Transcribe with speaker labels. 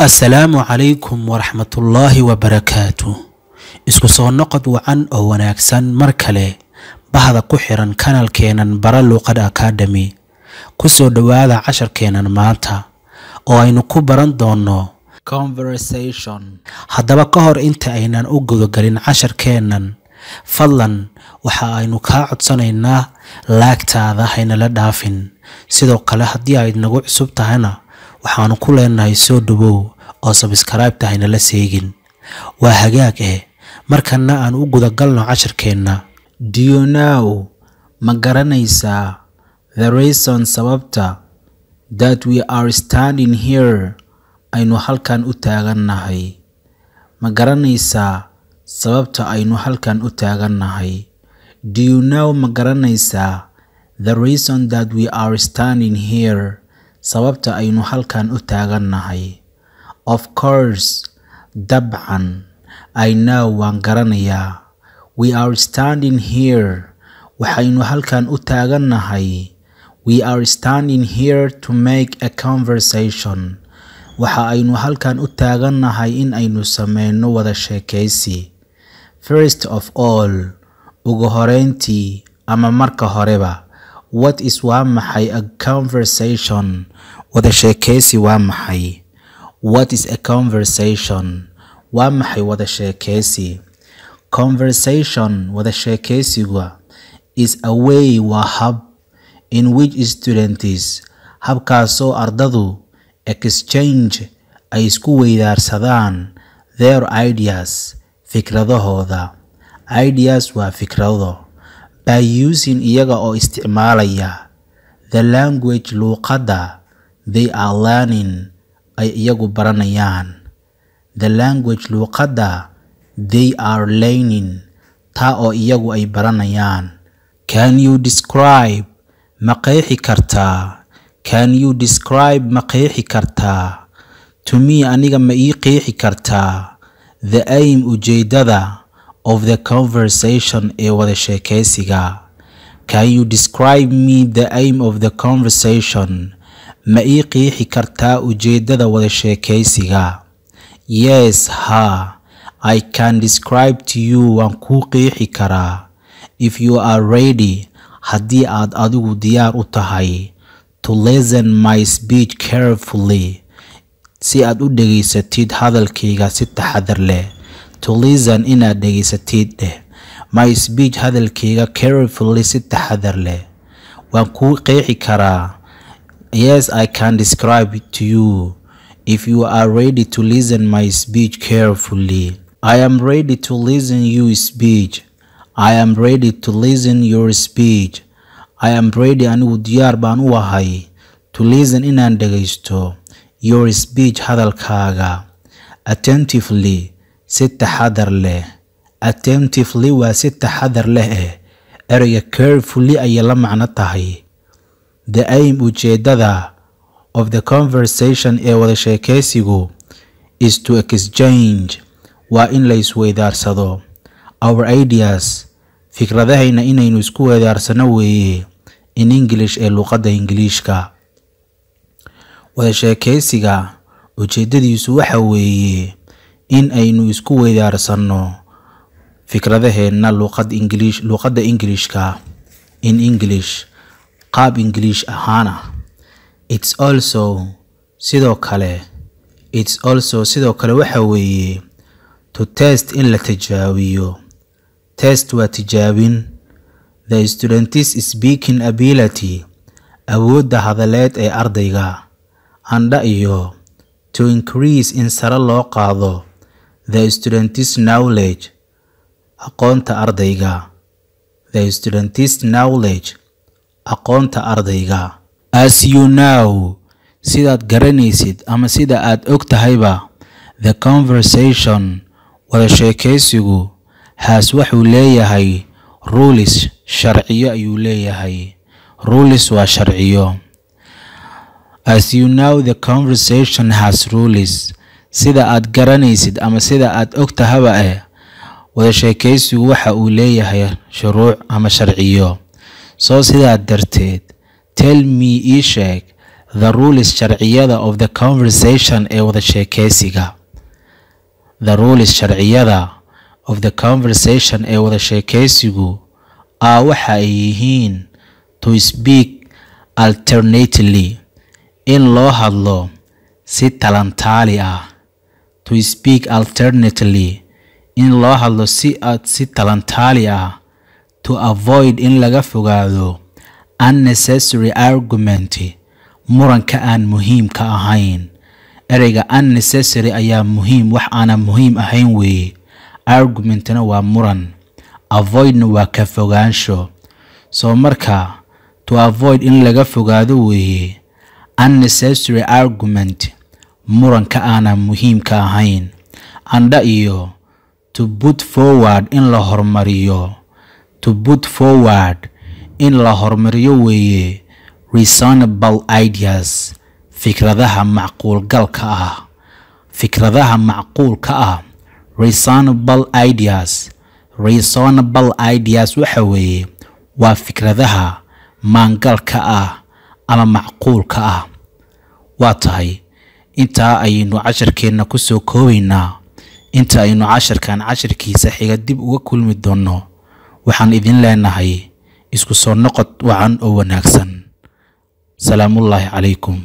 Speaker 1: السلام عليكم ورحمة الله وبركاته. isku soo noqod wacan oo wanaagsan mar kale bahda ku xiran kanaalkeenan bara luqad academy ku soo dhawaada casharkeenan maanta oo aynu ku baran doono conversation. haddaba ka hor inta aynan u gudagalin casharkeenan fadlan waxa aynu ka codsanaynaa laagtaada hayna la dhaafin. sidoo kale haddii aad nagu cusub tahayna waxaanu ku leenahay soo dhawow oo subscribe tahayna la seegin. waa hagaag markana aan u gudagalno casharkeena.
Speaker 2: Do you know ma garanaysaa the reason sababta that we are standing here aynu halkan u taagannahay? ma garanaysaa sababta aynu halkan u taagannahay? Do you know ma garanaysaa the reason that we are standing here sababta aynu halkan u taagannahay? Of course, dabcan I know waan garanayaa. We are standing here. waxaynu halkan u taagannahay. We are standing here to make a conversation. waxa aynu halkan u taagannahay in aynu sameyno wada sheekaysi. First of all, ugu horeyntii ama marka horeba, what is waa maxay a conversation? wada sheekaysi waa maxay? What is a conversation? waa maxay wada sheekaysi? Conversation wada sheekaysiga is a way waa hab in which students habkaasoo ardadu exchange ay isku weydaarsadaan their ideas fikradahooda. Ideas waa fikrado. By using iyaga oo isticmaalaya the language luqadda they are learning ay iyagu baranayaan. The language luqadda they are learning taa oo iyagu ay baranayaan. Can you describe ma qeexi kartaa? Can you describe ma qeexi kartaa? To me aniga ma ii qeexi kartaa the aim ujeedada of the conversation ee wada sheekaysiga? Can you describe me the aim of the conversation? ma ii qeexi kartaa ujeedada wada sheekaysiga? Yes, ha, I can describe to you waan kuu qeexi karaa. If you are ready, haddii aad adigu diyaar u tahay, to listen my speech carefully, si aad u dhegaysatid hadalkayga si taxadar leh. To listen inaad dhegaysatid my speech hadalkayga carefully si taxadar leh. waan kuu qeexi karaa. Yes, I can describe it to you. If you are ready to listen my speech carefully. I am ready to listen your speech. I am ready to listen your speech. I am ready anigu diyaar baan u ahay to listen inaan dhegaysto your speech hadalkaaga. Attentively si taxadar leh. Attentively waa si taxadar leh ereyga carefully ayay la macno tahay. The aim ujeedada of the conversation ee wada sheekaysigu is to exchange waa in la isweydaarsado our ideas fikradahayna inaynu isku weydaarsano weeye in English ee luqadda Ingiriishka. wada sheekaysiga ujeedadiisu waxa weeye in aynu isku weydaarsano fikradaheena luqadda Ingiriishka in English qaab English ahaana. It's also sidoo kale waxa weeye to test in la tijaabiyo. Test waa tijaabin the student's speaking ability awoodda hadaleed ee ardayga. Anda iyo to increase in sare loo qaado the student's knowledge aqoonta ardayga. The student's knowledge aqoonta ardayga. As you know, sidaad garanaysid ama sida aad og tahayba, the conversation wada sheekaysigu has wuxuu leeyahay rules sharciyo ayuu leeyahay. Rules waa sharciyo. As you know, the conversation has rules. sida aad garanaysid ama sida aad og tahayba wada sheekaysigu waxa uu leeyahay shuruuc ama sharciyo. soo sidaad darteed tell me ii sheeg The rules sharciyada of the conversation ee wada sheekeysiga. The rules sharciyada of the conversation ee wada sheekeysigu waxa ay yihiin to speak alternately, in loo hadlo si talantaali ah. To speak alternately, in loo hadlo si talantaali ah. To avoid, in laga fogaado unnecessary argument, muranka aan muhiimka ahayn. Ereyga unnecessary ayaa muhiim, wax aan muhiim ahayn weeye. Argumentna waa muran, avoidna waa ka fogaansho. So marka to avoid, in laga fogaado weeye unnecessary argument, muranka aan muhiimka ahayn. Anda iyo to put forward, in la hormariyo. To put forward, in la hormariyo weeye reasonable ideas, fikradaha macquulgalka ah. Fikradaha macquulka ah, reasonable ideas. Reasonable ideas waxa weeye waa fikradaha maangalka ah ama macquulka ah. Waa tahay inta aynu casharkeena ku soo koobaynaa. Inta aynu casharkiisa xiga dib uga kulmi doono, waxaan idin leenahay isku soo noqod wacan oo wanaagsan. Salaamullaahi calaykum.